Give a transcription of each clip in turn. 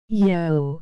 Yo.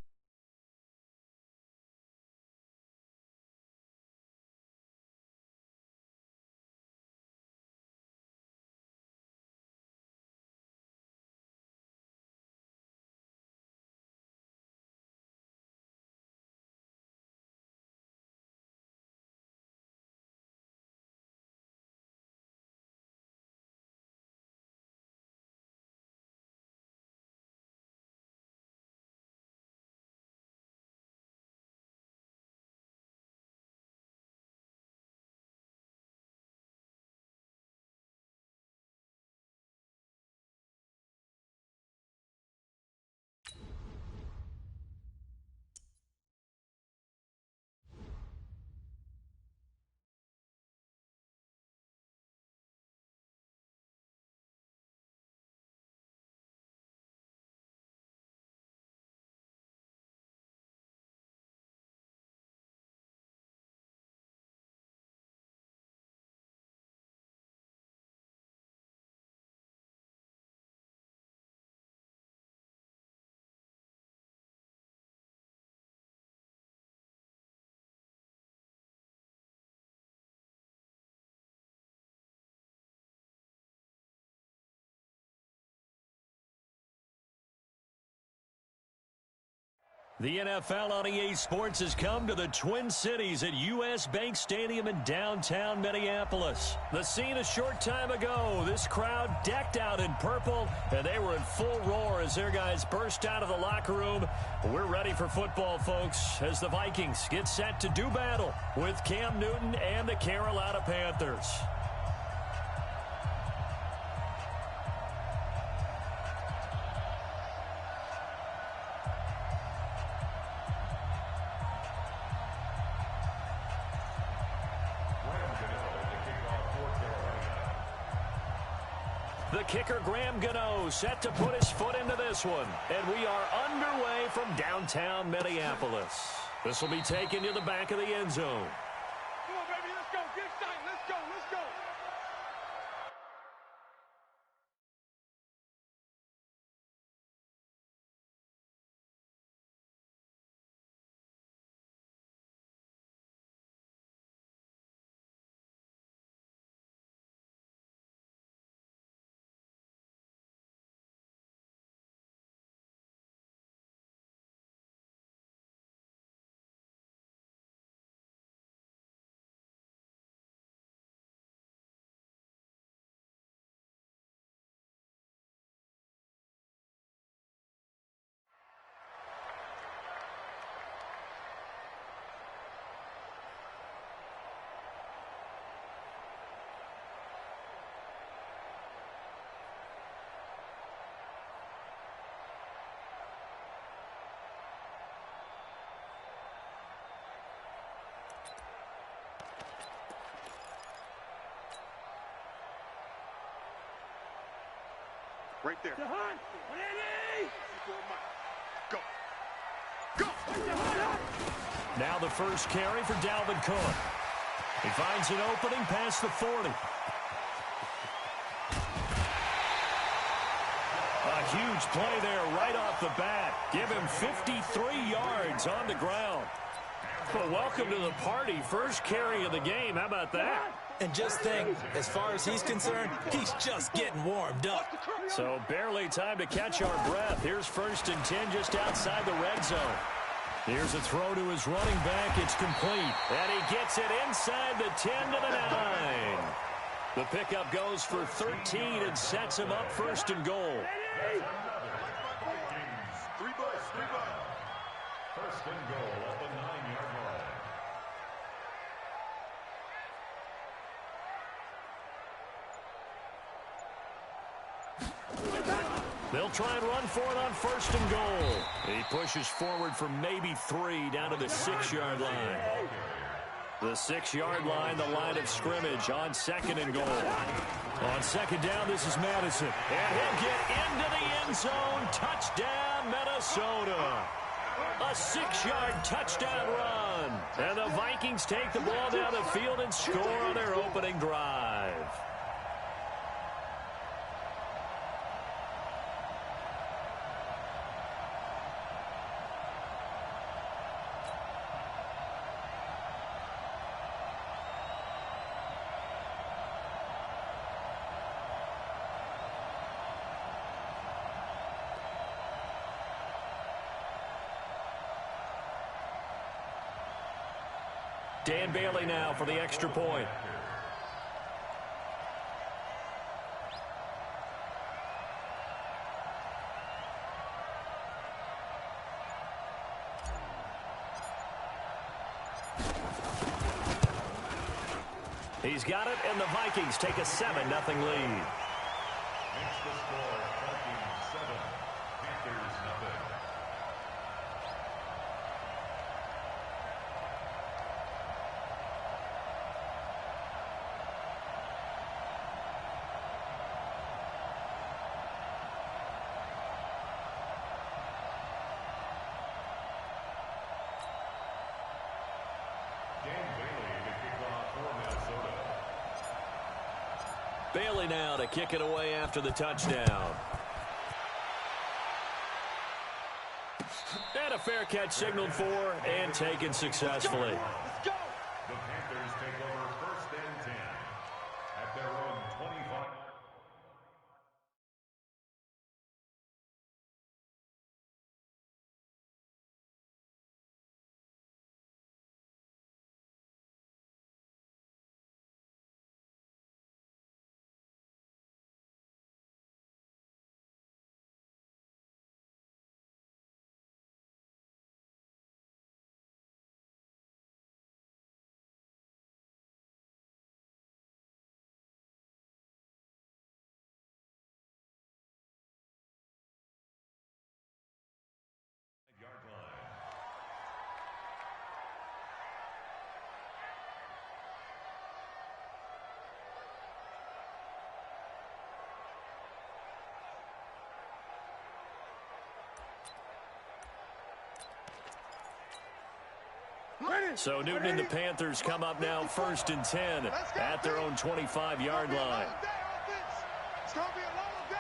The NFL on EA Sports has come to the Twin Cities at U.S. Bank Stadium in downtown Minneapolis. The scene a short time ago, this crowd decked out in purple, and they were in full roar as their guys burst out of the locker room. We're ready for football, folks, as the Vikings get set to do battle with Cam Newton and the Carolina Panthers. The kicker, Graham Gano, set to put his foot into this one. And we are underway from downtown Minneapolis. This will be taken to the back of the end zone. Come on, baby, let's go. Get excited. Let's go. Let's go. Right there. Go. Go. Now the first carry for Dalvin Cook. He finds an opening past the 40. A huge play there right off the bat. Give him 53 yards on the ground. Well, welcome to the party. First carry of the game. How about that? And just think, as far as he's concerned, he's just getting warmed up. So barely time to catch our breath. Here's 1st and 10 just outside the red zone. Here's a throw to his running back. It's complete. And he gets it inside the 10 to the 9. The pickup goes for 13 and sets him up 1st and goal. 3 balls. 1st and goal at the 9-yard line. They'll try and run for it on 1st and goal. He pushes forward for maybe 3 down to the 6-yard line. The 6-yard line, the line of scrimmage on 2nd and goal. On 2nd down, this is Madison. And he'll get into the end zone. Touchdown, Minnesota. A 6-yard touchdown run. And the Vikings take the ball down the field and score on their opening drive. Dan Bailey now for the extra point. He's got it, and the Vikings take a 7-0 lead. Makes the score Vikings 7, Panthers nothing. Bailey now to kick it away after the touchdown. And a fair catch signaled for and taken successfully. The Panthers take over 1st and 10 at their own 25. So Newton and the Panthers come up now 1st and 10 at their own 25-yard line. It's going to be a long day.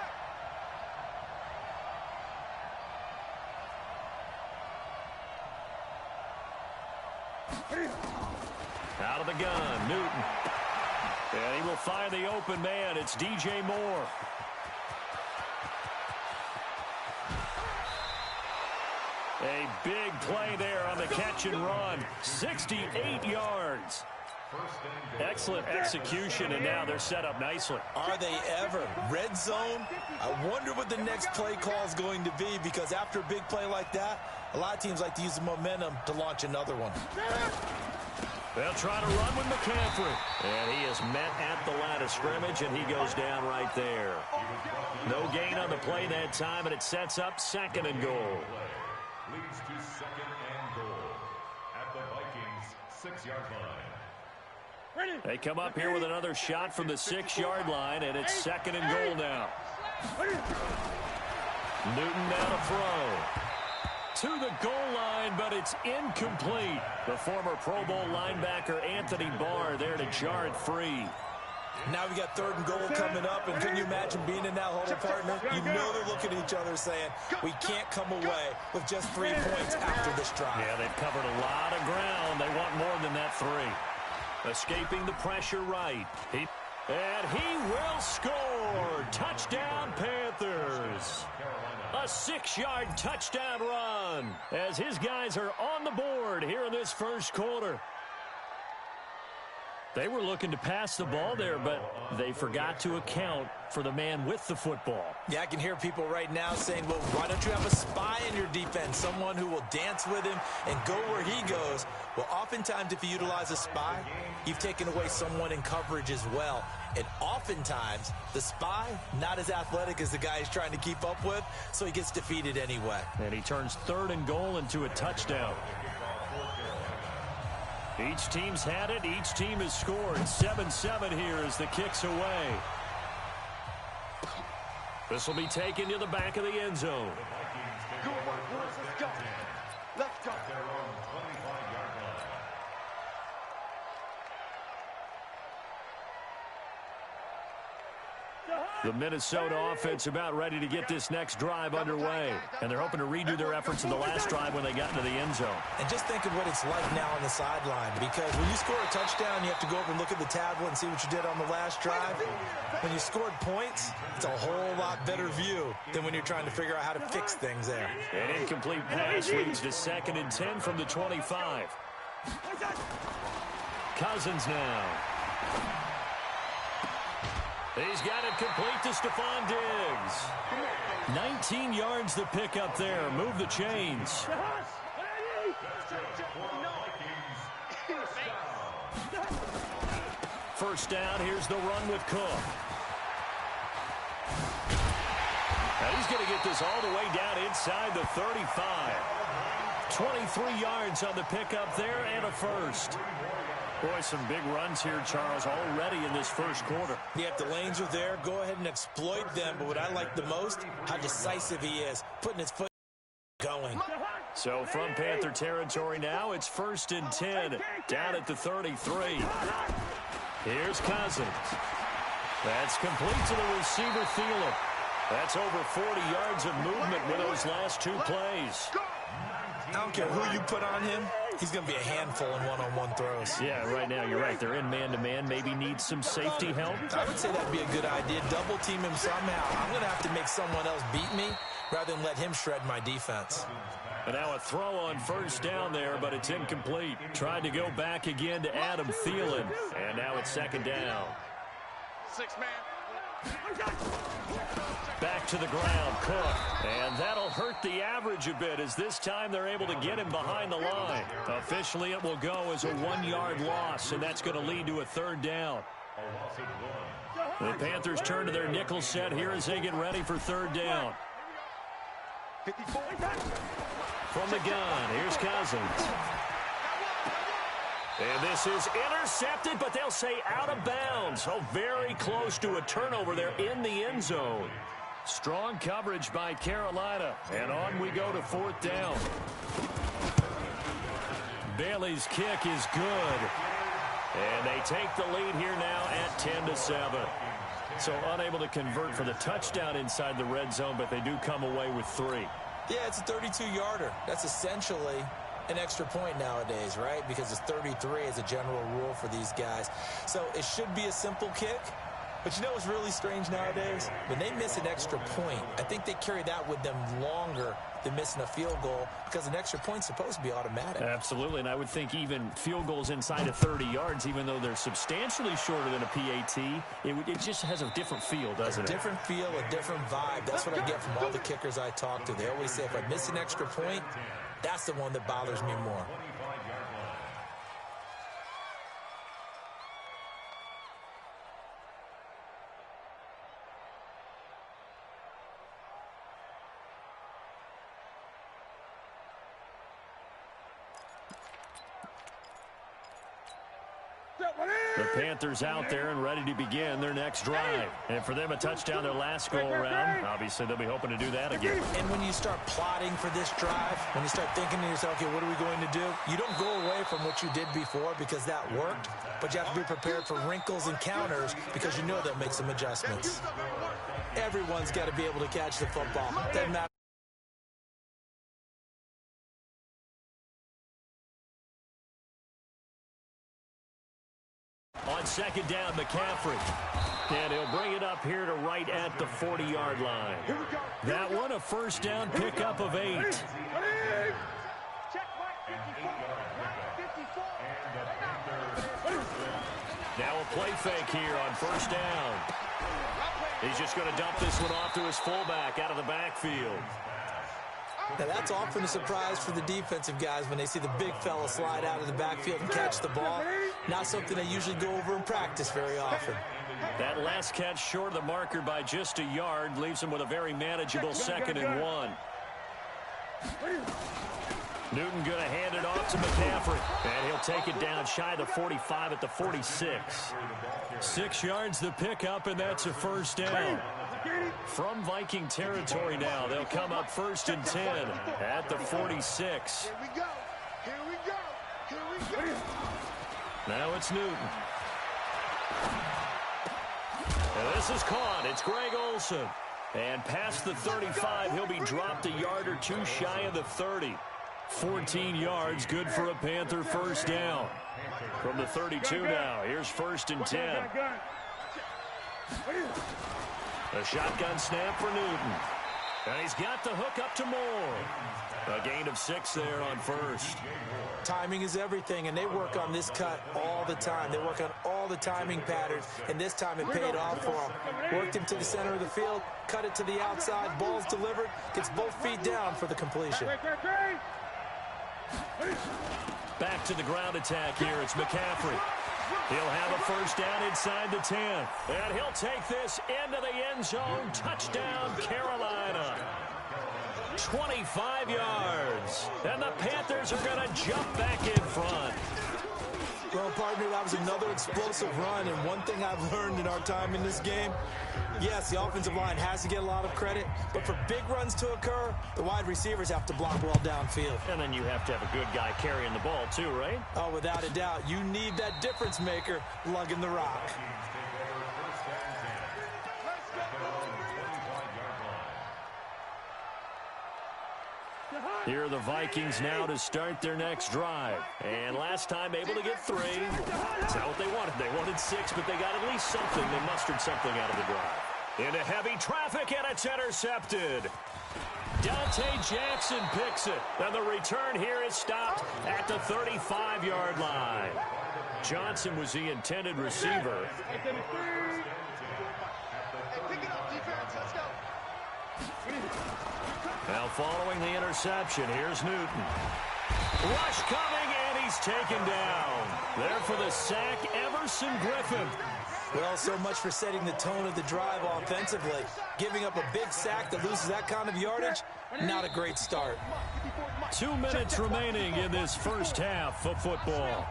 Out of the gun, Newton. And he will find the open man. It's DJ Moore. A big play there on the catch and run. 68 yards. Excellent execution, and now they're set up nicely. Are they ever? Red zone? I wonder what the next play call is going to be, because after a big play like that, a lot of teams like to use the momentum to launch another one. They'll try to run with McCaffrey. And he is met at the line of scrimmage, and he goes down right there. No gain on the play that time, and it sets up 2nd and goal. Leads to 2nd and goal at the Vikings 6-yard line. They come up here with another shot from the 6-yard line, and it's 2nd and goal now. Newton now to throw. To the goal line, but it's incomplete. The former Pro Bowl linebacker Anthony Barr there to jar it free. Now we got 3rd and goal coming up, and can you imagine being in that huddle, partner? You know they're looking at each other saying, we can't come away with just 3 points after this drive. Yeah, they've covered a lot of ground. They want more than that 3. Escaping the pressure right. And he will score. Touchdown, Panthers. A 6-yard touchdown run as his guys are on the board here in this 1st quarter. They were looking to pass the ball there, but they forgot to account for the man with the football. Yeah, I can hear people right now saying, well, why don't you have a spy in your defense, someone who will dance with him and go where he goes? Well, oftentimes if you utilize a spy, you've taken away someone in coverage as well. And oftentimes, the spy, not as athletic as the guy he's trying to keep up with, so he gets defeated anyway. And he turns 3rd and goal into a touchdown. Each team's had it. Each team has scored. 7-7 here as the kick's away. This will be taken to the back of the end zone. Good work, boys. Let's go. Let's go. Their own 25-yard line. The Minnesota offense about ready to get this next drive underway. And they're hoping to redo their efforts in the last drive when they got into the end zone. And just think of what it's like now on the sideline, because when you score a touchdown, you have to go over and look at the tablet and see what you did on the last drive. When you scored points, it's a whole lot better view than when you're trying to figure out how to fix things there. An incomplete pass leads to 2nd and 10 from the 25. Cousins now. He's got it complete to Stephon Diggs. 19 yards the pick up there. Move the chains. First down, here's the run with Cook. Now he's going to get this all the way down inside the 35. 23 yards on the pickup there and a first. Boy, some big runs here, Charles, already in this first quarter. Yeah, if the lanes are there, go ahead and exploit them. But what I like the most, how decisive he is, putting his foot going. So from Panther territory now, it's 1st and 10, down at the 33. Here's Cousins. That's complete to the receiver, Thielen. That's over 40 yards of movement with those last two plays. I don't care who you put on him, he's going to be a handful in one-on-one throws. Yeah, right now you're right. They're in man-to-man. Maybe need some safety help. I would say that would be a good idea. Double team him somehow. I'm going to have to make someone else beat me rather than let him shred my defense. And now a throw on first down there, but it's incomplete. Tried to go back again to Adam Thielen. And now it's 2nd down. 6-man. Back to the ground, Cook. And that'll hurt the average a bit as this time they're able to get him behind the line. Officially, it will go as a 1-yard loss, and that's going to lead to a 3rd down. The Panthers turn to their nickel set here as they get ready for 3rd down. From the gun, here's Cousins. And this is intercepted, but they'll say out of bounds. So very close to a turnover there in the end zone. Strong coverage by Carolina. And on we go to 4th down. Bailey's kick is good. And they take the lead here now at 10-7. So unable to convert for the touchdown inside the red zone, but they do come away with 3. Yeah, it's a 32-yarder. That's essentially an extra point nowadays, right? Because it's 33 as a general rule for these guys. So it should be a simple kick. But you know what's really strange nowadays? When they miss an extra point, I think they carry that with them longer than missing a field goal because an extra point's supposed to be automatic. Absolutely, and I would think even field goals inside of 30 yards, even though they're substantially shorter than a PAT, it just has a different feel, doesn't it? A different feel, a different vibe. That's what I get from all the kickers I talk to. They always say if I miss an extra point, that's the one that bothers me more. The Panthers out there and ready to begin their next drive. And for them, a touchdown their last go-around. Obviously, they'll be hoping to do that again. And when you start plotting for this drive, when you start thinking to yourself, okay, what are we going to do? You don't go away from what you did before because that worked, but you have to be prepared for wrinkles and counters because you know they'll make some adjustments. Everyone's got to be able to catch the football. Doesn't matter. On 2nd down, McCaffrey. And he'll bring it up here to right at the 40-yard line. That one, a 1st down pickup of 8. Now a play fake here on 1st down. He's just going to dump this one off to his fullback out of the backfield. Now, that's often a surprise for the defensive guys when they see the big fella slide out of the backfield and catch the ball. Not something they usually go over in practice very often. That last catch short of the marker by just a yard leaves him with a very manageable 2nd and 1. Newton going to hand it off to McCaffrey. And he'll take it down shy of the 45 at the 46. 6 yards the pickup, and that's a 1st down. From Viking territory now, they'll come up 1st and 10 at the 46. Here we go. Here we go. Here we go. Now it's Newton. And this is caught. It's Greg Olsen. And past the 35, he'll be dropped a yard or two shy of the 30. 14 yards, good for a Panther 1st down. From the 32 now, here's 1st and 10. A shotgun snap for Newton. And he's got the hook up to Moore. A gain of 6 there on first. Timing is everything, and they work on this cut all the time. They work on all the timing patterns, and this time it paid off for them. Worked him to the center of the field, cut it to the outside, ball's delivered, gets both feet down for the completion. Back to the ground attack here. It's McCaffrey. He'll have a first down inside the 10. And he'll take this into the end zone. Touchdown, Carolina. 25 yards. And the Panthers are going to jump back in front. Well, partner, that was another explosive run, and one thing I've learned in our time in this game, yes, the offensive line has to get a lot of credit, but for big runs to occur, the wide receivers have to block well downfield. And then you have to have a good guy carrying the ball too, right? Oh, without a doubt. You need that difference maker lugging the rock. Here are the Vikings now to start their next drive. And last time able to get 3. That's not what they wanted. They wanted 6, but they got at least something. They mustered something out of the drive. Into heavy traffic, and it's intercepted. Dante Jackson picks it. And the return here is stopped at the 35-yard line. Johnson was the intended receiver. Now following the interception, here's Newton. Rush coming, and he's taken down. There for the sack, Everson Griffin. Well, so much for setting the tone of the drive offensively. Giving up a big sack that loses that kind of yardage, not a great start. 2 minutes remaining in this first half of football.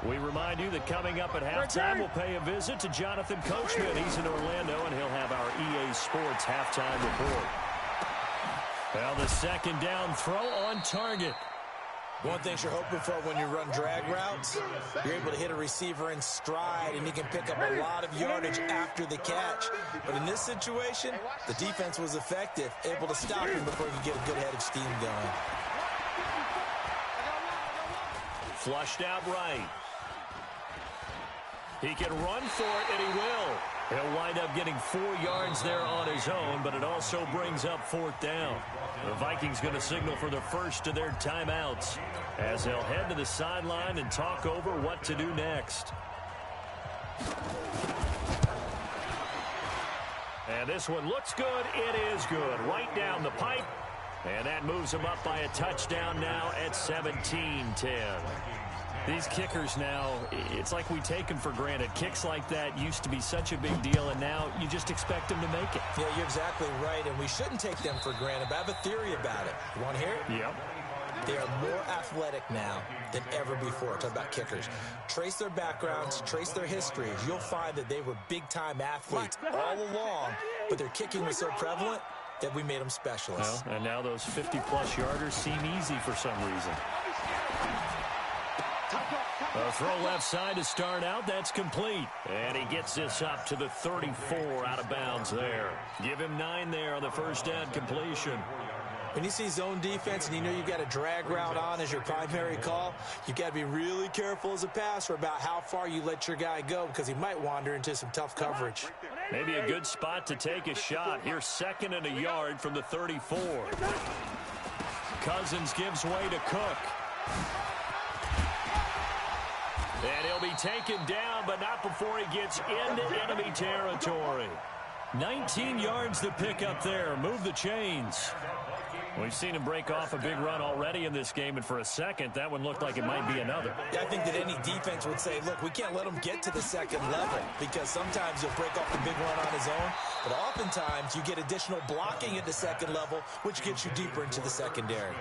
We remind you that coming up at halftime, we'll pay a visit to Jonathan Coachman. He's in Orlando, and he'll have our EA Sports halftime report. Well, the second down throw on target. One thing you're hoping for when you run drag routes, you're able to hit a receiver in stride, and he can pick up a lot of yardage after the catch. But in this situation, the defense was effective, able to stop him before he could get a good head of steam going. Flushed out right. He can run for it, and he will. He'll wind up getting 4 yards there on his own, but it also brings up 4th down. The Vikings going to signal for the first of their timeouts as they'll head to the sideline and talk over what to do next. And this one looks good. It is good. Right down the pipe. And that moves them up by a touchdown now at 17-10. These kickers now, it's like we take them for granted. Kicks like that used to be such a big deal, and now you just expect them to make it. Yeah, you're exactly right, and we shouldn't take them for granted. But I have a theory about it. You want to hear it? Yep. They are more athletic now than ever before. Talk about kickers. Trace their backgrounds, trace their histories. You'll find that they were big-time athletes all along, but their kicking was so prevalent that we made them specialists. Well, and now those 50-plus yarders seem easy for some reason. A throw left side to start out. That's complete. And he gets this up to the 34 out of bounds there. Give him 9 there on the first down completion. When you see zone defense and you know you've got a drag route on as your primary call, you've got to be really careful as a passer about how far you let your guy go because he might wander into some tough coverage. Maybe a good spot to take a shot. Here's 2nd and a yard from the 34. Cousins gives way to Cook. And he'll be taken down, but not before he gets into enemy territory. 19 yards to pick up there. Move the chains. We've seen him break off a big run already in this game, and for a second, that one looked like it might be another. Yeah, I think that any defense would say, look, we can't let him get to the second level because sometimes he'll break off a big run on his own, but oftentimes you get additional blocking at the second level, which gets you deeper into the secondary.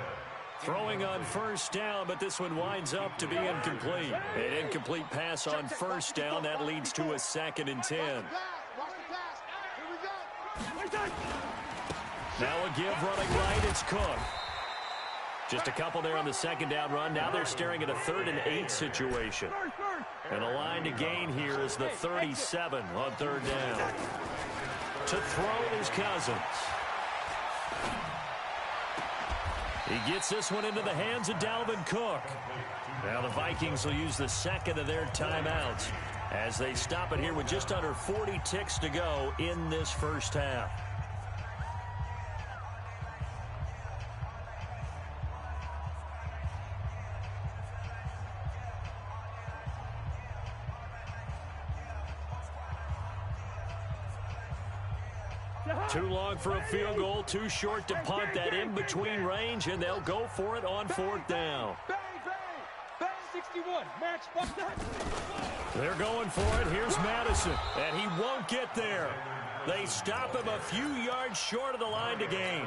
Throwing on first down, but this one winds up to be incomplete. An incomplete pass on first down. That leads to a 2nd and 10. Now a give running right. It's Cook. Just a couple there on the second down run. Now they're staring at a 3rd and 8 situation. And the line to gain here is the 37 on 3rd down. To throw is Cousins. He gets this one into the hands of Dalvin Cook. Now the Vikings will use the 2nd of their timeouts. as they stop it here with just under 40 ticks to go in this first half. Too long for a field goal, too short to punt. That in between range, and they'll go for it on fourth down. Bang, bang. Bang 61. Match. They're going for it. Here's Madison, and he won't get there. They stop him a few yards short of the line to gain.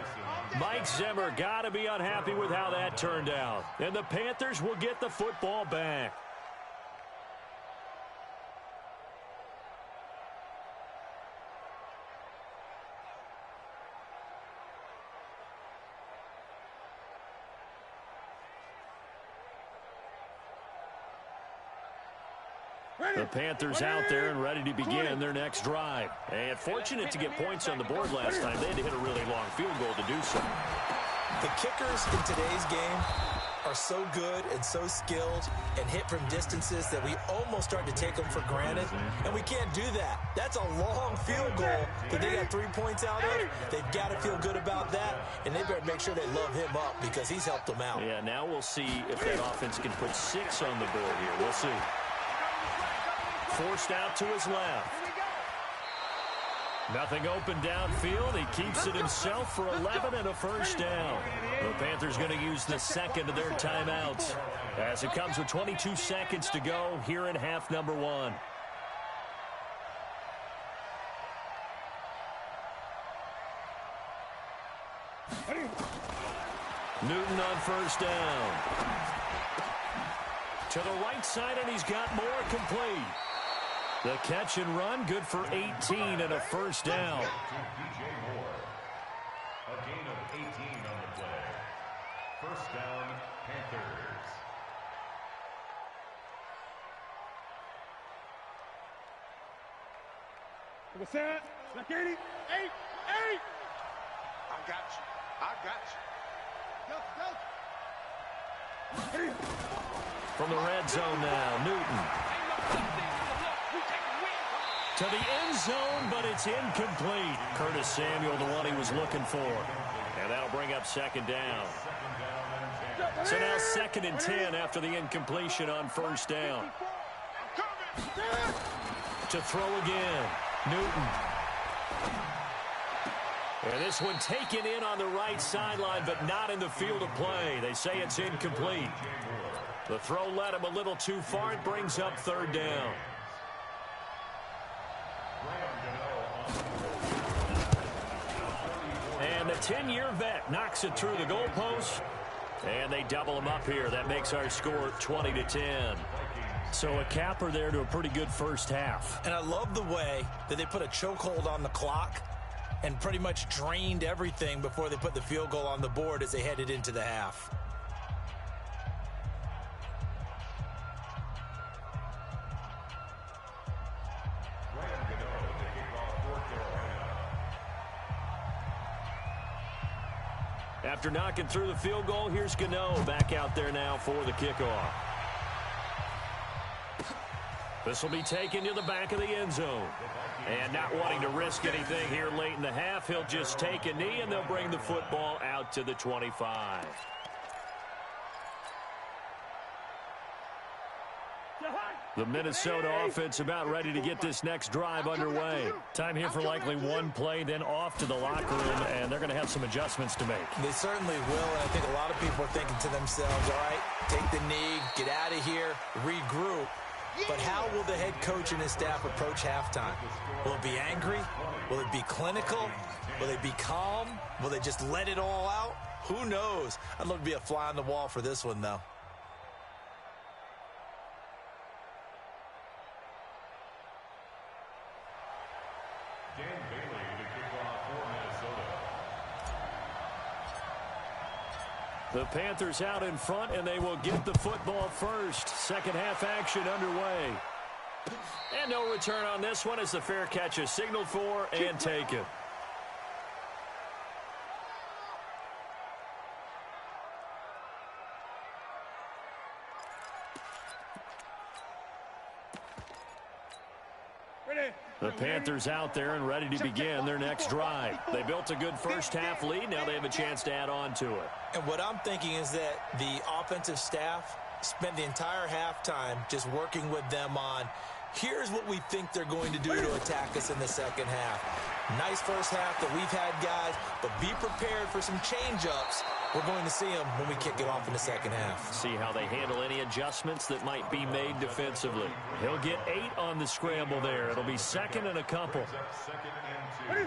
Mike Zimmer got to be unhappy with how that turned out. And the Panthers will get the football back. The Panthers out there and ready to begin their next drive. And fortunate to get points on the board last time. They had to hit a really long field goal to do so. The kickers in today's game are so good and so skilled and hit from distances that we almost start to take them for granted. And we can't do that. That's a long field goal that they got 3 points out of. They've got to feel good about that, and they better make sure they love him up because he's helped them out. Yeah, now we'll see if that offense can put 6 on the board here. We'll see. Forced out to his left. Nothing open downfield. He keeps it himself for 11 and a first down. The Panthers going to use the second of their timeouts as it comes with 22 seconds to go here in half number 1. Newton on first down. To the right side, and he's got more complete. The catch and run, good for 18 and a first down. A gain of 18 on the play. First down, Panthers. What's that? Like 80. 8. I got you. From the red zone now, Newton. To the end zone, but it's incomplete. Curtis Samuel, the one he was looking for. And that'll bring up second down. So now 2nd and 10 after the incompletion on first down. To throw again, Newton. And this one taken in on the right sideline, but not in the field of play. They say it's incomplete. The throw led him a little too far. It brings up third down. And the 10-year vet knocks it through the goalpost. And they double him up here. That makes our score 20-10. So a capper there to a pretty good first half. And I love the way that they put a chokehold on the clock and pretty much drained everything before they put the field goal on the board as they headed into the half. After knocking through the field goal, here's Gano back out there now for the kickoff. This will be taken to the back of the end zone. And not wanting to risk anything here late in the half, he'll just take a knee, and they'll bring the football out to the 25. The Minnesota offense about ready to get this next drive underway. Time here for likely one play, then off to the locker room, and they're going to have some adjustments to make. They certainly will, and I think a lot of people are thinking to themselves, all right, take the knee, get out of here, regroup. But how will the head coach and his staff approach halftime? Will it be angry? Will it be clinical? Will they be calm? Will they just let it all out? Who knows? I'd love to be a fly on the wall for this one, though. The Panthers out in front, and they will get the football first. Second half action underway. And no return on this one as the fair catch is signaled for and taken. The Panthers out there and ready to begin their next drive. They built a good first-half lead. Now they have a chance to add on to it. And what I'm thinking is that the offensive staff spent the entire halftime just working with them on, here's what we think they're going to do to attack us in the second half. Nice first half that we've had, guys, but be prepared for some change-ups. We're going to see them when we kick it off in the second half. See how they handle any adjustments that might be made defensively. He'll get 8 on the scramble there. It'll be second and a couple.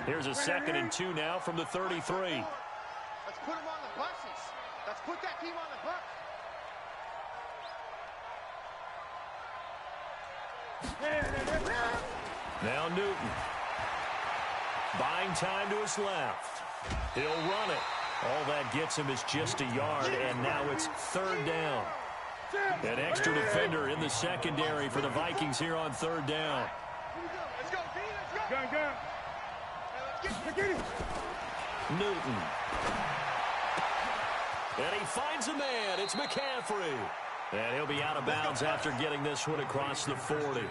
Here's a 2nd and 2 now from the 33. Let's put them on the buses. Let's put that team on the bus. Now Newton. Buying time to his left. He'll run it. All that gets him is just a yard, and now it's 3rd down. An extra defender in the secondary for the Vikings here on 3rd down. Let's go, D. Let's go. Let's get him. Newton. And he finds a man. It's McCaffrey. And he'll be out of bounds after getting this one across the 40.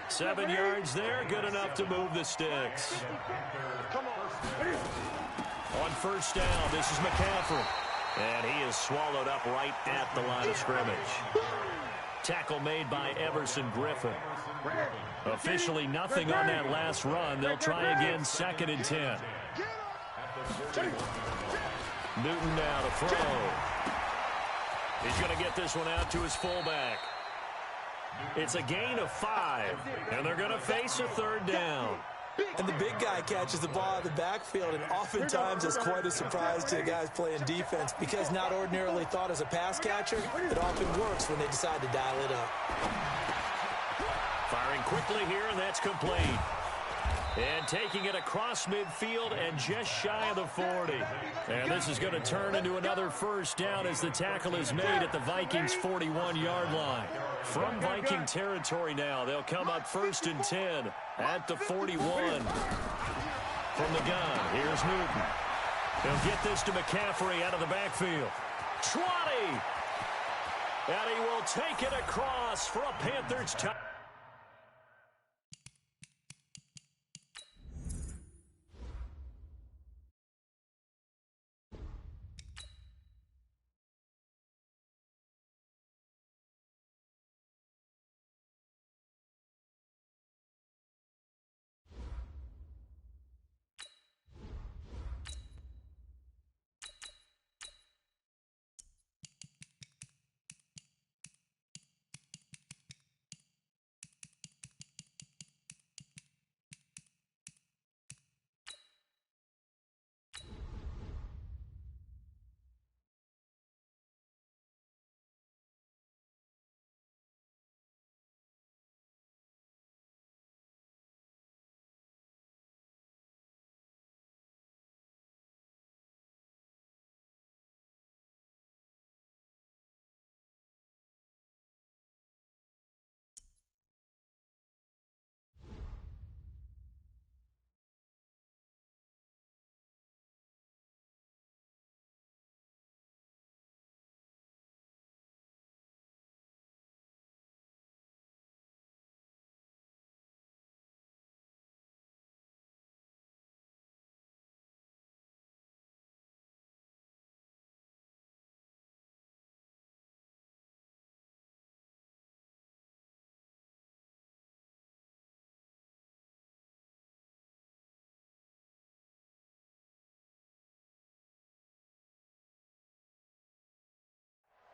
7 yards there, good enough to move the sticks. Come on. On 1st down, this is McCaffrey. And he is swallowed up right at the line of scrimmage. Tackle made by Everson Griffin. Officially nothing on that last run. They'll try again, 2nd and 10. Newton now to throw. He's going to get this one out to his fullback. It's a gain of 5, and they're going to face a 3rd down. And the big guy catches the ball in the backfield, and oftentimes it's quite a surprise to the guys playing defense because not ordinarily thought as a pass catcher, it often works when they decide to dial it up. Firing quickly here, and that's complete. And taking it across midfield and just shy of the 40. And this is going to turn into another 1st down as the tackle is made at the Vikings' 41-yard line. From Viking territory now, they'll come up 1st and 10 at the 41. From the gun, here's Newton. He'll get this to McCaffrey out of the backfield. 20! And he will take it across for a Panthers touchdown.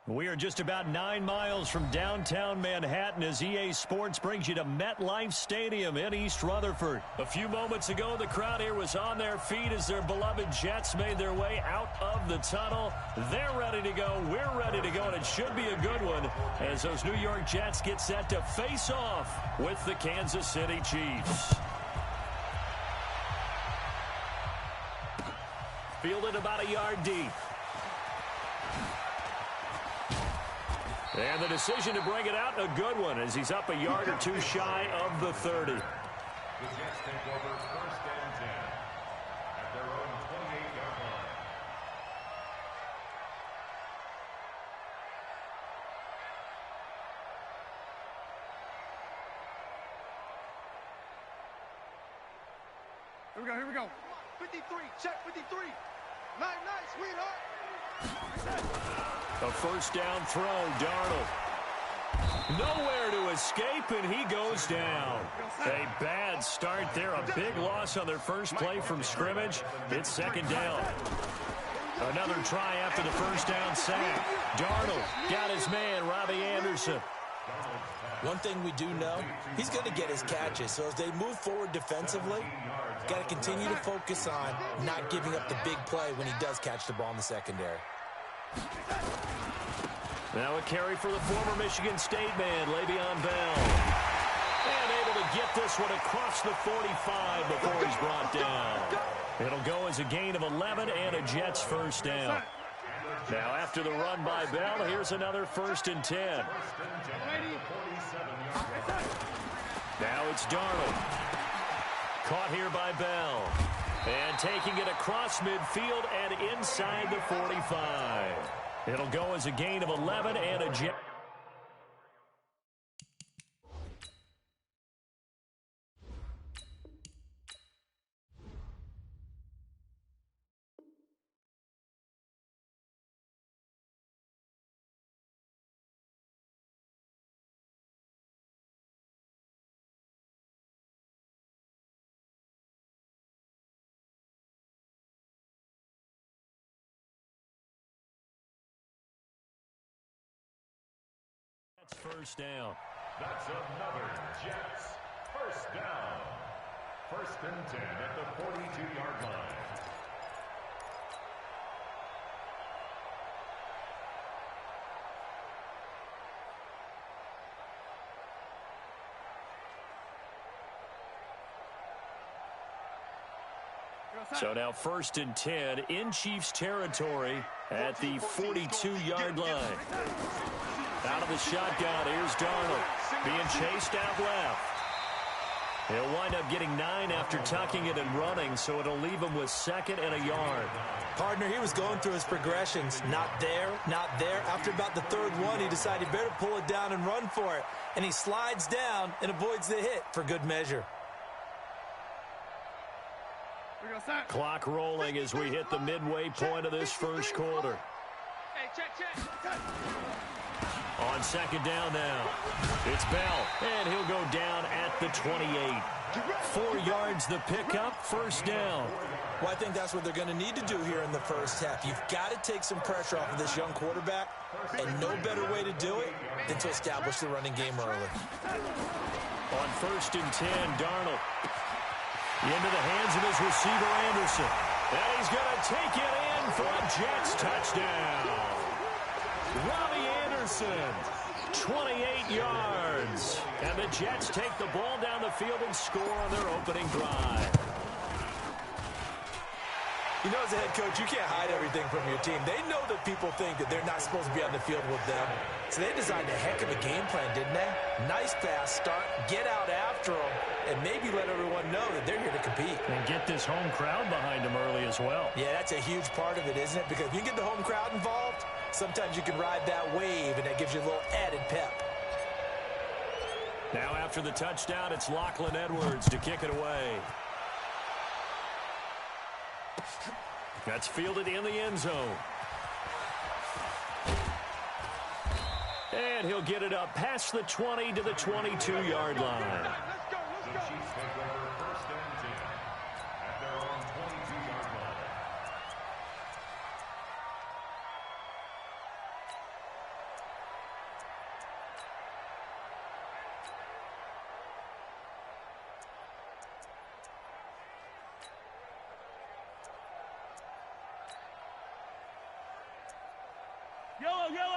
We are just about 9 miles from downtown Manhattan as EA Sports brings you to MetLife Stadium in East Rutherford. A few moments ago, the crowd here was on their feet as their beloved Jets made their way out of the tunnel. They're ready to go. We're ready to go, and it should be a good one as those New York Jets get set to face off with the Kansas City Chiefs. Fielded about a yard deep. And the decision to bring it out, a good one, as he's up a yard or two shy of the 30. The Jets take over 1st and 10 at their own 28-yard line. Here we go. 53, check 53. Nice, sweetheart. A first down throw, Darnold. Nowhere to escape, and he goes down. A bad start there, a big loss on their first play from scrimmage. It's second down. Another try after the first down sack. Darnold got his man, Robbie Anderson. One thing we do know, he's going to get his catches. So as they move forward defensively, got to continue to focus on not giving up the big play when he does catch the ball in the secondary. Now a carry for the former Michigan State man, Le'Veon Bell. And able to get this one across the 45 before he's brought down. It'll go as a gain of 11 and a Jets first down. Now after the run by Bell, here's another 1st and 10. Now it's Darnold. Caught here by Bell. And taking it across midfield and inside the 45. It'll go as a gain of 11 and a Jet. First down. That's another Jets first down. 1st and 10 at the 42-yard line. So now 1st and 10 in Chiefs territory at the 42-yard line. Out of the shotgun, here's Darnold being chased out left. He'll wind up getting 9 after tucking it and running, so it'll leave him with 2nd and a yard. Partner, he was going through his progressions. Not there, not there. After about the 3rd one, he decided he better pull it down and run for it. And he slides down and avoids the hit for good measure. Clock rolling as we hit the midway point of this first quarter. Hey, check. On 2nd down now, it's Bell, and he'll go down at the 28. 4 yards the pickup, first down. Well, I think that's what they're going to need to do here in the first half. You've got to take some pressure off of this young quarterback, and no better way to do it than to establish the running game early. On 1st and 10, Darnold into the hands of his receiver, Anderson. And he's going to take it in for a Jets touchdown. Robbie Anderson, 28 yards. And the Jets take the ball down the field and score on their opening drive. You know, as a head coach, you can't hide everything from your team. They know that people think that they're not supposed to be on the field with them. So they designed a heck of a game plan, didn't they? Nice pass start, get out after them, and maybe let everyone know that they're here to compete. And get this home crowd behind them early as well. Yeah, that's a huge part of it, isn't it? Because if you get the home crowd involved, sometimes you can ride that wave, and that gives you a little added pep. Now after the touchdown, it's Lachlan Edwards to kick it away. That's fielded in the end zone. And he'll get it up past the 20 to the 22-yard line. The Chiefs take over 1st and 10 at their own 22-yard line.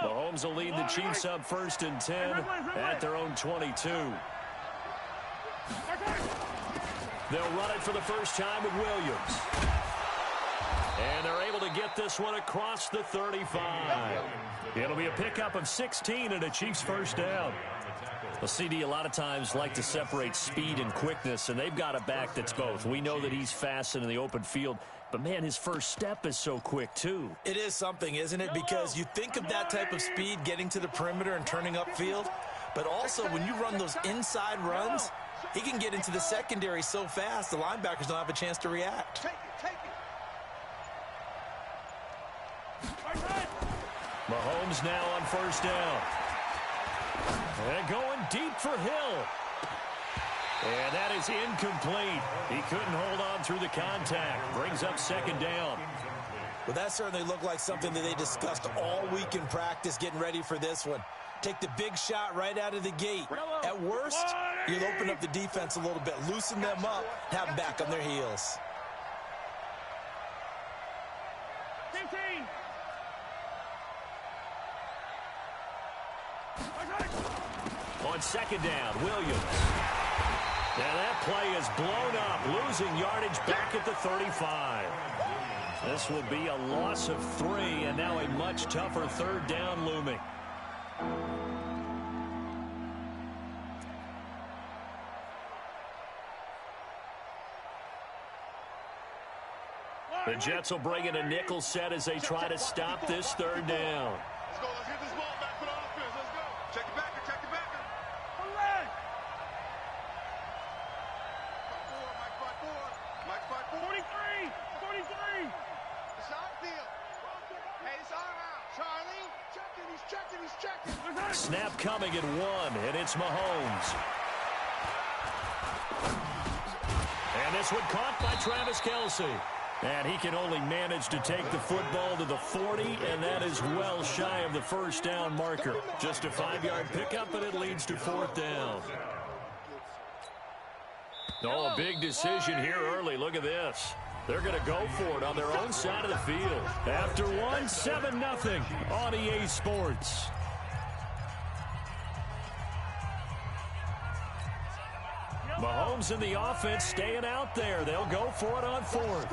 Mahomes will lead the Chiefs up 1st and 10 at their own 22. They'll run it for the first time with Williams. And they're able to get this one across the 35. It'll be a pickup of 16 and a Chiefs first down. Well, CD, a lot of times like to separate speed and quickness, and they've got a back that's both. We know that he's fast in the open field, but, man, his first step is so quick, too. It is something, isn't it? Because you think of that type of speed getting to the perimeter and turning upfield, but also when you run those inside runs, He can get into the secondary so fast, the linebackers don't have a chance to react. Take it. Mahomes now on first down. And going deep for Hill. And that is incomplete. He couldn't hold on through the contact. Brings up second down. Well, that certainly looked like something that they discussed all week in practice getting ready for this one. Take the big shot right out of the gate. At worst, you'll open up the defense a little bit, loosen them up, have them back on their heels. 15. On second down, Williams. Now that play is blown up, losing yardage back at the 35. This will be a loss of 3, and now a much tougher third down looming. The Jets will bring in a nickel set as they try to stop this third down. Let's go. Let's get this ball back for the offense. Let's go. Check it back. 43. It's our field. Hey, it's our house. Charlie, he's checking. Snap coming at 1, and it's Mahomes. And this one caught by Travis Kelce. And he can only manage to take the football to the 40, and that is well shy of the first down marker. Just a 5-yard pickup, and it leads to fourth down. Oh, a big decision here early. Look at this. They're going to go for it on their own side of the field. After one, 7-0 on EA Sports. Mahomes and the offense staying out there. They'll go for it on fourth.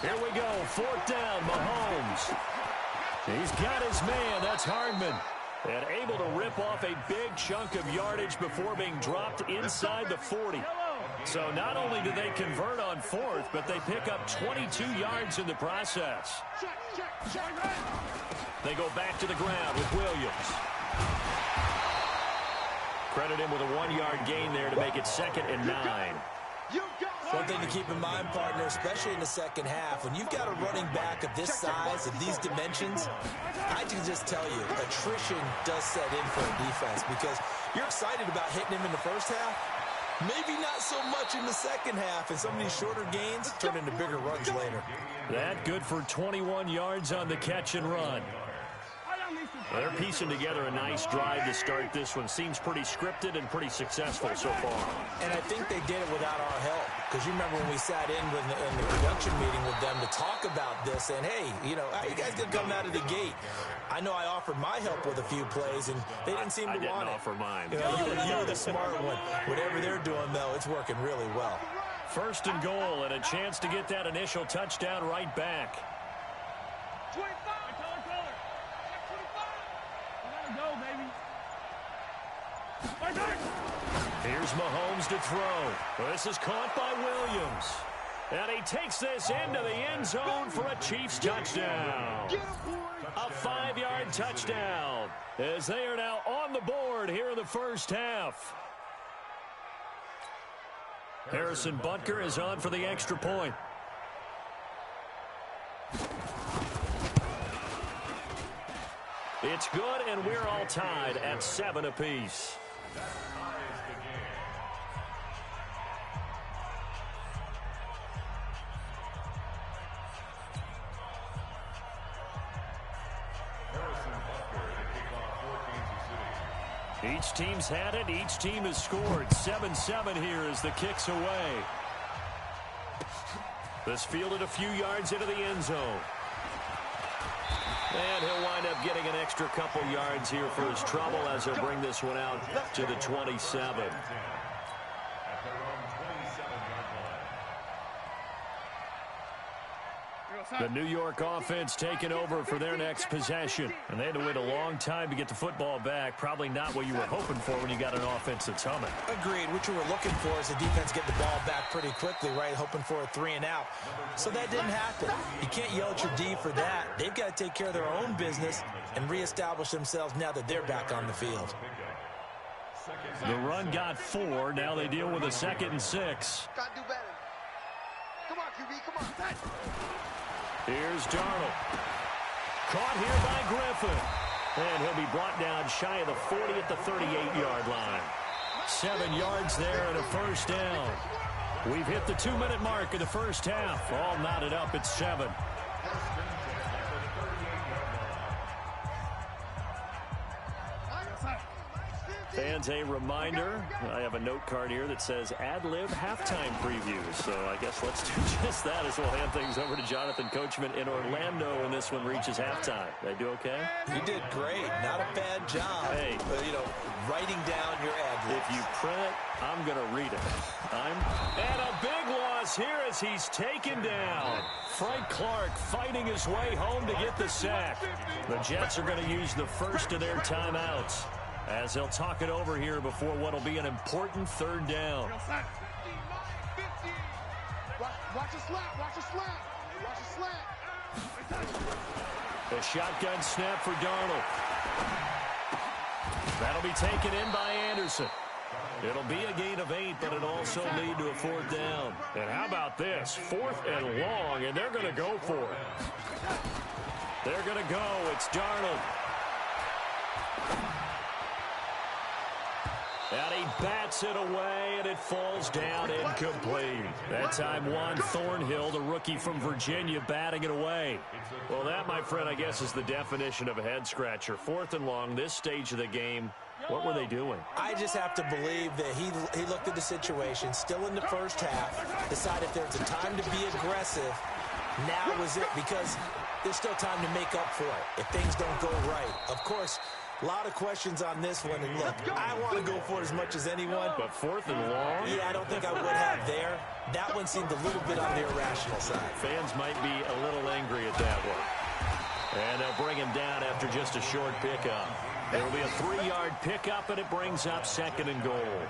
Here we go. Fourth down, Mahomes. He's got his man. That's Hardman. And able to rip off a big chunk of yardage before being dropped inside the 40. So not only do they convert on fourth, but they pick up 22 yards in the process. They go back to the ground with Williams. Credit him with a 1-yard gain there to make it 2nd and 9. One thing to keep in mind, partner, especially in the second half, when you've got a running back of this size, of these dimensions, I can just tell you, attrition does set in for a defense because you're excited about hitting him in the first half. Maybe not so much in the second half, and some of these shorter gains turn into bigger runs later. That good for 21 yards on the catch and run. They're piecing together a nice drive to start this one. Seems pretty scripted and pretty successful so far. And I think they did it without our help. Because you remember when we sat in the production meeting with them to talk about this, and hey, you know, how you guys gonna come out of the gate? I know I offered my help with a few plays, and they didn't seem to want it. I didn't offer mine. You know, you're the smart one. Whatever they're doing, though, it's working really well. First and goal, and a chance to get that initial touchdown right back. 25. Go, baby. Here's Mahomes to throw. This is caught by Williams. And he takes this into the end zone for a Chiefs touchdown. A 5-yard touchdown as they are now on the board here in the first half. Harrison Butker is on for the extra point. It's good, and we're all tied at 7 apiece. Each team's had it. Each team has scored. 7-7 here as the kick's away. This fielded a few yards into the end zone. And he'll wind up getting an extra couple yards here for his trouble as he'll bring this one out to the 27. The New York offense taking over for their next possession. And they had to wait a long time to get the football back. Probably not what you were hoping for when you got an offense that's humming. Agreed. What you were looking for is the defense get the ball back pretty quickly, right? Hoping for a 3-and-out. So that didn't happen. You can't yell at your D for that. They've got to take care of their own business and reestablish themselves now that they're back on the field. The run got 4. Now they deal with a 2nd and 6. Gotta do better. Come on, QB, come on. Here's Darnold. Caught here by Griffin. And he'll be brought down shy of the 40 at the 38-yard line. 7 yards there and a first down. We've hit the 2-minute mark of the first half. All knotted up at 7. Fans, a reminder, I have a note card here that says ad-lib halftime previews. So I guess let's do just that as we'll hand things over to Jonathan Coachman in Orlando when this one reaches halftime. Did I do okay? You did great. Not a bad job. Hey. But, you know, writing down your ad-libs. If you print it, I'm going to read it. And a big loss here as he's taken down. Frank Clark fighting his way home to get the sack. The Jets are going to use the first of their timeouts as they'll talk it over here before what will be an important 3rd down. Watch a slap, watch a slap, watch a slap. A shotgun snap for Darnold. That'll be taken in by Anderson. It'll be a gain of 8, but it'll also lead to a 4th down. And how about this? 4th and long, and they're going to go for it. They're going to go. It's Darnold. And he bats it away, and it falls down incomplete. That time, Juan Thornhill, the rookie from Virginia, batting it away. Well, that, my friend, I guess is the definition of a head-scratcher. 4th and long, this stage of the game. What were they doing? I just have to believe that he looked at the situation, still in the first half, decided if there's a time to be aggressive, now was it, because there's still time to make up for it if things don't go right. Of course, a lot of questions on this one, and look, I want to go for it as much as anyone. But 4th and long? Yeah, I don't think I would have there. That one seemed a little bit on the irrational side. Fans might be a little angry at that one. And they'll bring him down after just a short pickup. It'll be a 3-yard pickup, and it brings up 2nd and goal.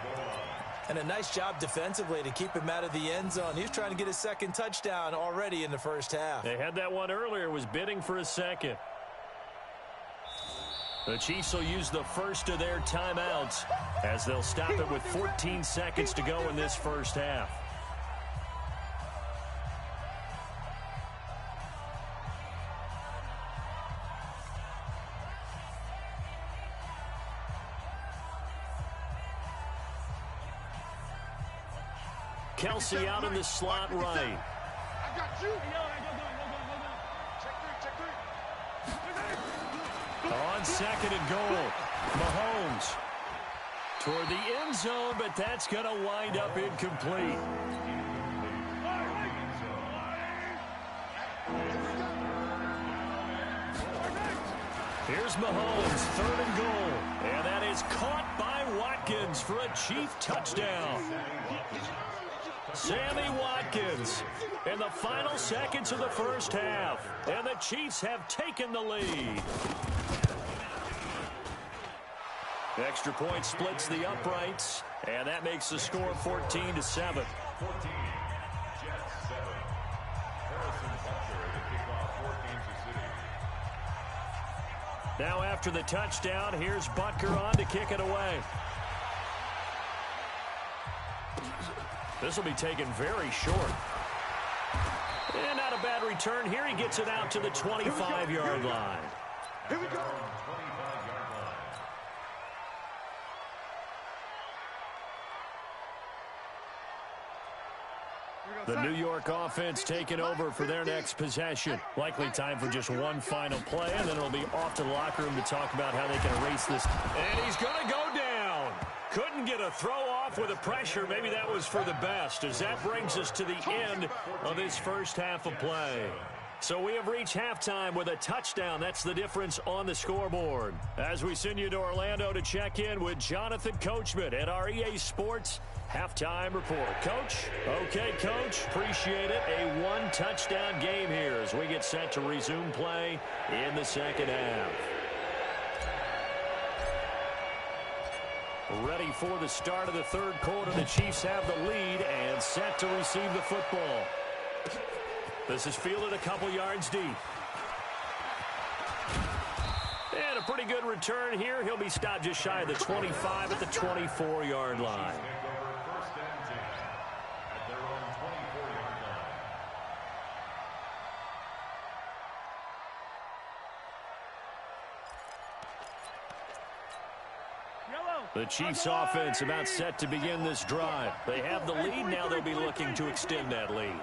And a nice job defensively to keep him out of the end zone. He was trying to get his 2nd touchdown already in the first half. They had that one earlier, was bidding for a 2nd. The Chiefs will use the first of their timeouts as they'll stop it with 14 seconds to go in this first half. Kelsey out in the slot right. I got you. Check 3. On 2nd and goal, Mahomes toward the end zone, but that's going to wind up incomplete. Here's Mahomes, 3rd and goal, and that is caught by Watkins for a Chief touchdown. Sammy Watkins in the final seconds of the first half, and the Chiefs have taken the lead. The extra point splits the uprights, and that makes the score 14-7. 14. Jets 7. Harrison Butker to kick off 14 City. Now after the touchdown, here's Butker on to kick it away. This will be taken very short. And not a bad return here. He gets it out to the 25-yard line. Here we go. 25-yard line. The New York offense taking over for their next possession. Likely time for just one final play, and then it'll be off to the locker room to talk about how they can erase this. And he's going to go down. Couldn't get a throw off with the pressure. Maybe that was for the best, as that brings us to the end of this first half of play. So we have reached halftime with a touchdown. That's the difference on the scoreboard. As we send you to Orlando to check in with Jonathan Coachman at our EA Sports Halftime Report. Coach? Okay, Coach. Appreciate it. A one-touchdown game here as we get set to resume play in the second half. Ready for the start of the third quarter. The Chiefs have the lead and set to receive the football. This is fielded a couple yards deep. And a pretty good return here. He'll be stopped just shy of the 25 at the 24-yard line. The Chiefs offense about set to begin this drive. They have the lead. Now they'll be looking to extend that lead.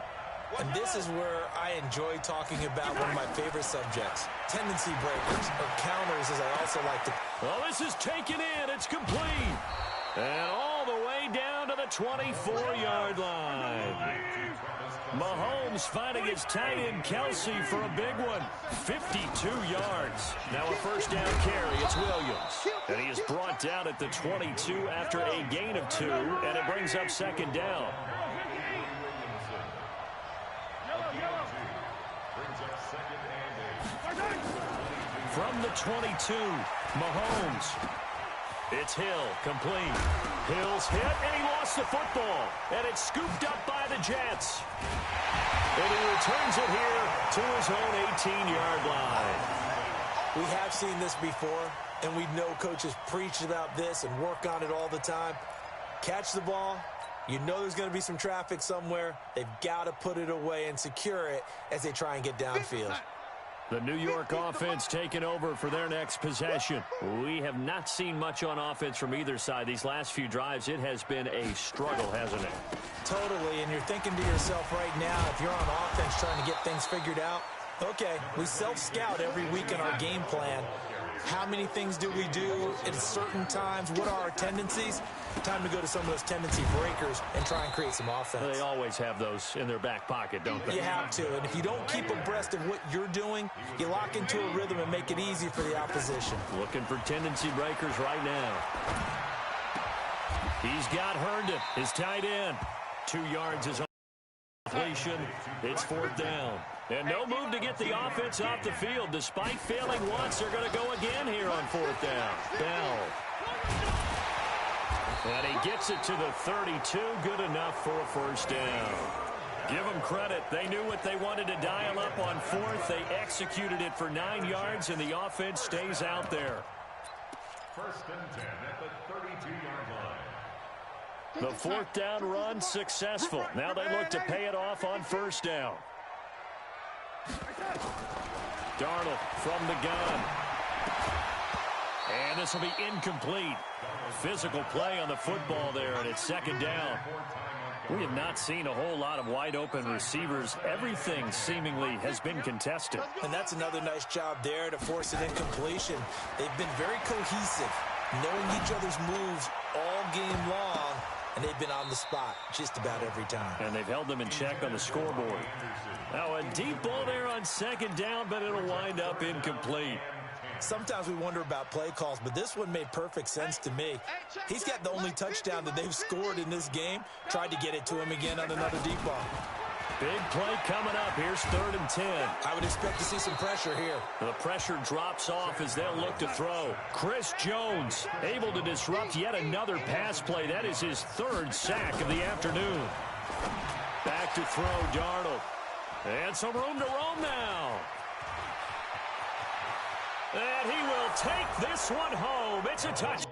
And this is where I enjoy talking about one of my favorite subjects, tendency breakers, or counters, as I also like to. Well, this is taken in. It's complete. And all the way down to the 24-yard line. Mahomes finding his tight end Kelsey for a big one. 52 yards. Now a first down carry. It's Williams. And he is brought down at the 22 after a gain of 2. And it brings up second down. From the 22, Mahomes. It's Hill, complete. Hill's hit, and he lost the football. And it's scooped up by the Jets. And he returns it here to his own 18-yard line. We have seen this before, and we know coaches preach about this and work on it all the time. Catch the ball. You know there's going to be some traffic somewhere. They've got to put it away and secure it as they try and get downfield. The New York offense taking over for their next possession. We have not seen much on offense from either side. These last few drives, it has been a struggle, hasn't it? Totally, and you're thinking to yourself right now, if you're on offense trying to get things figured out, okay, we self-scout every week in our game plan. How many things do we do at certain times? What are our tendencies? Time to go to some of those tendency breakers and try and create some offense. They always have those in their back pocket, don't they? You have to, and if you don't keep abreast of what you're doing, you lock into a rhythm and make it easy for the opposition. Looking for tendency breakers right now. He's got Herndon, his tight end. 2 yards is on completion. It's fourth down. And no move to get the offense off the field. Despite failing once, they're going to go again here on fourth down. Bell. And he gets it to the 32. Good enough for a first down. Give them credit. They knew what they wanted to dial up on fourth. They executed it for 9 yards, and the offense stays out there. First and 10 at the 32-yard line. The fourth down run successful. Now they look to pay it off on first down. Darnold from the gun. And this will be incomplete. Physical play on the football there, and it's second down. We have not seen a whole lot of wide-open receivers. Everything seemingly has been contested. And that's another nice job there to force an incompletion. They've been very cohesive, knowing each other's moves all game long, and they've been on the spot just about every time. And they've held them in check on the scoreboard. Now a deep ball there on second down, but it'll wind up incomplete. Sometimes we wonder about play calls, but this one made perfect sense to me. He's got the only touchdown that they've scored in this game. Tried to get it to him again on another deep ball. Big play coming up. Here's 3rd and 10. I would expect to see some pressure here. The pressure drops off as they'll look to throw. Chris Jones able to disrupt yet another pass play. That is his 3rd sack of the afternoon. Back to throw, Darnold. And some room to roam now. And he will take this one home. It's a touch.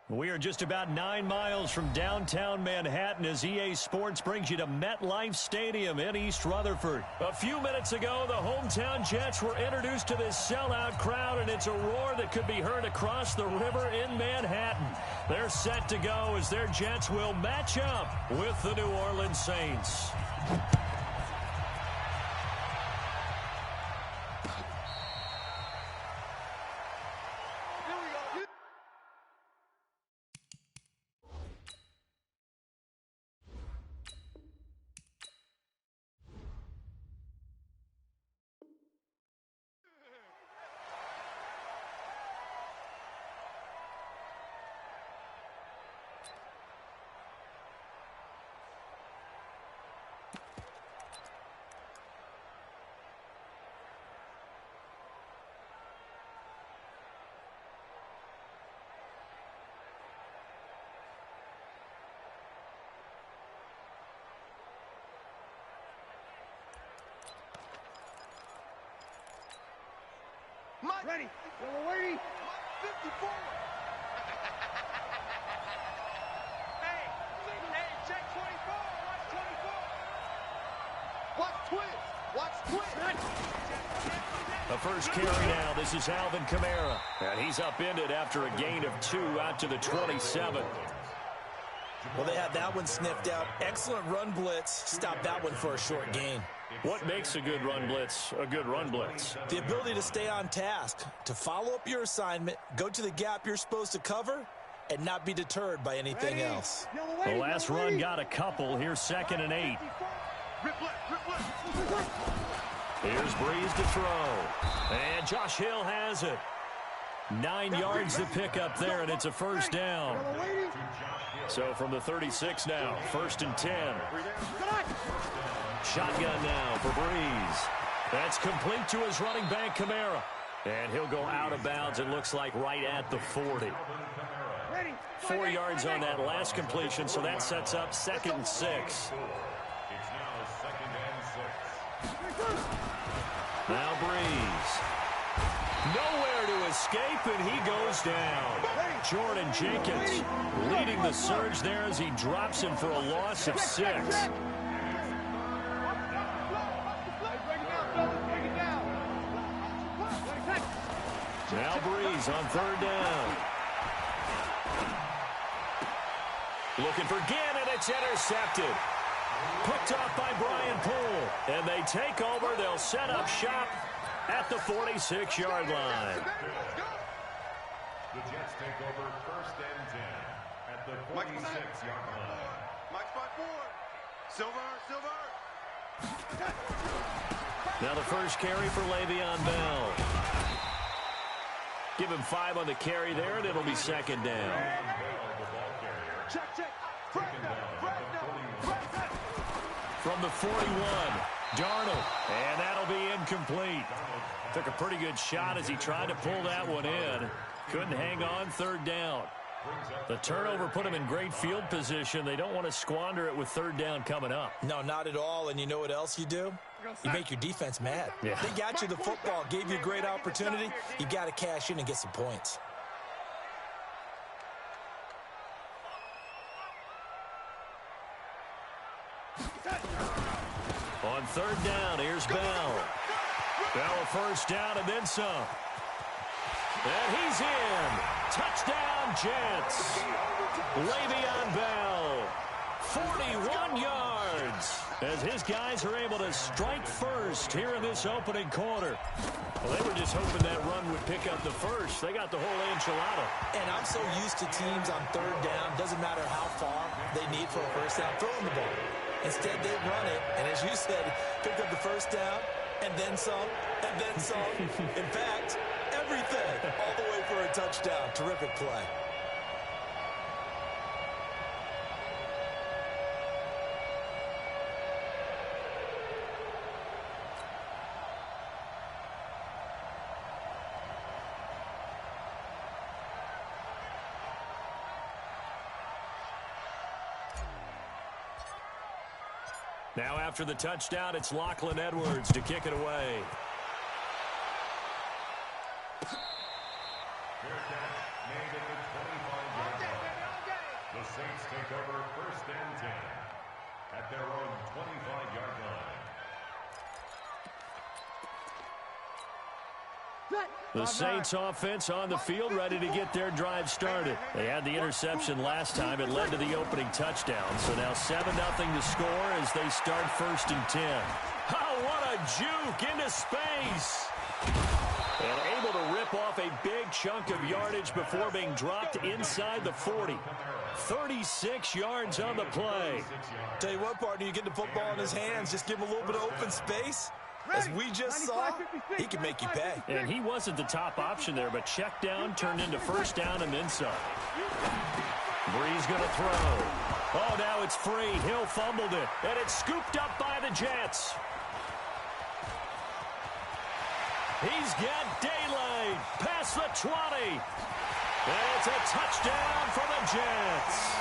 We are just about 9 miles from downtown Manhattan as EA Sports brings you to MetLife Stadium in East Rutherford. A few minutes ago, the hometown Jets were introduced to this sellout crowd, and it's a roar that could be heard across the river in Manhattan. They're set to go as their Jets will match up with the New Orleans Saints. Mike. Ready. Yellow lady. 54. Hey, check 24. Watch 24. Watch twist. The first carry now. This is Alvin Kamara. And he's upended after a gain of 2 out to the 27. Well, they had that one sniffed out. Excellent run blitz. Stopped that one for a short gain. What makes a good run blitz a good run blitz? The ability to stay on task, to follow up your assignment, go to the gap you're supposed to cover, and not be deterred by anything else. The last run got a couple. Here's 2nd and 8. Here's Breeze to throw. And Josh Hill has it. 9 yards to pick up there, and it's a first down. So from the 36 now, 1st and 10. Shotgun now for Breeze. That's complete to his running back, Kamara. And he'll go out of bounds, it looks like, right at the 40. 4 yards on that last completion, so that sets up 2nd and 6. It's now 2nd and 6. Now Breeze. Nowhere to escape, and he goes down. Jordan Jenkins leading the surge there as he drops him for a loss of 6. Now Breeze on 3rd down. Looking for Ginn, and it's intercepted. Picked off by Brian Poole. And they take over. They'll set up shop at the 46-yard line. The Jets take over 1st and 10 at the 46-yard line. Mike spot forward. Silver. Now the first carry for Le'Veon Bell. Give him 5 on the carry there, and it'll be 2nd down. Check. From the 41, Darnold, and that'll be incomplete. Took a pretty good shot as he tried to pull that one in. Couldn't hang on, 3rd down. The turnover put him in great field position. They don't want to squander it with 3rd down coming up. No, not at all. And you know what else you do? You make your defense mad. Yeah. They got you the football, gave you a great opportunity. You got to cash in and get some points. On 3rd down, here's Bell. Bell a first down and then some. And he's in. Touchdown, Jets. Le'Veon Bell, 41 yards. As his guys are able to strike first here in this opening quarter. Well, they were just hoping that run would pick up the first. They got the whole enchilada. And I'm so used to teams on 3rd down, doesn't matter how far they need for a first down, throwing the ball. Instead, they run it, and as you said, pick up the first down, and then some, and then some. In fact, everything, all the way for a touchdown. Terrific play. Now after the touchdown, it's Lachlan Edwards to kick it away. Fair catch made at the 25-yard line. The Saints take over 1st and 10 at their own 25-yard line. The Saints offense on the field, ready to get their drive started. They had the interception last time. It led to the opening touchdown. So now 7-0 to score as they start 1st and 10. Oh, what a juke into space. And able to rip off a big chunk of yardage before being dropped inside the 40. 36 yards on the play. Tell you what, partner, you get the football in his hands, just give him a little bit of open space. As we just saw, he can make you pay. And he wasn't the top option there, but check down turned into 1st down and then some. Bree's going to throw. Oh, now it's free. Hill fumbled it, and it's scooped up by the Jets. He's got daylight past the 20. And it's a touchdown for the Jets.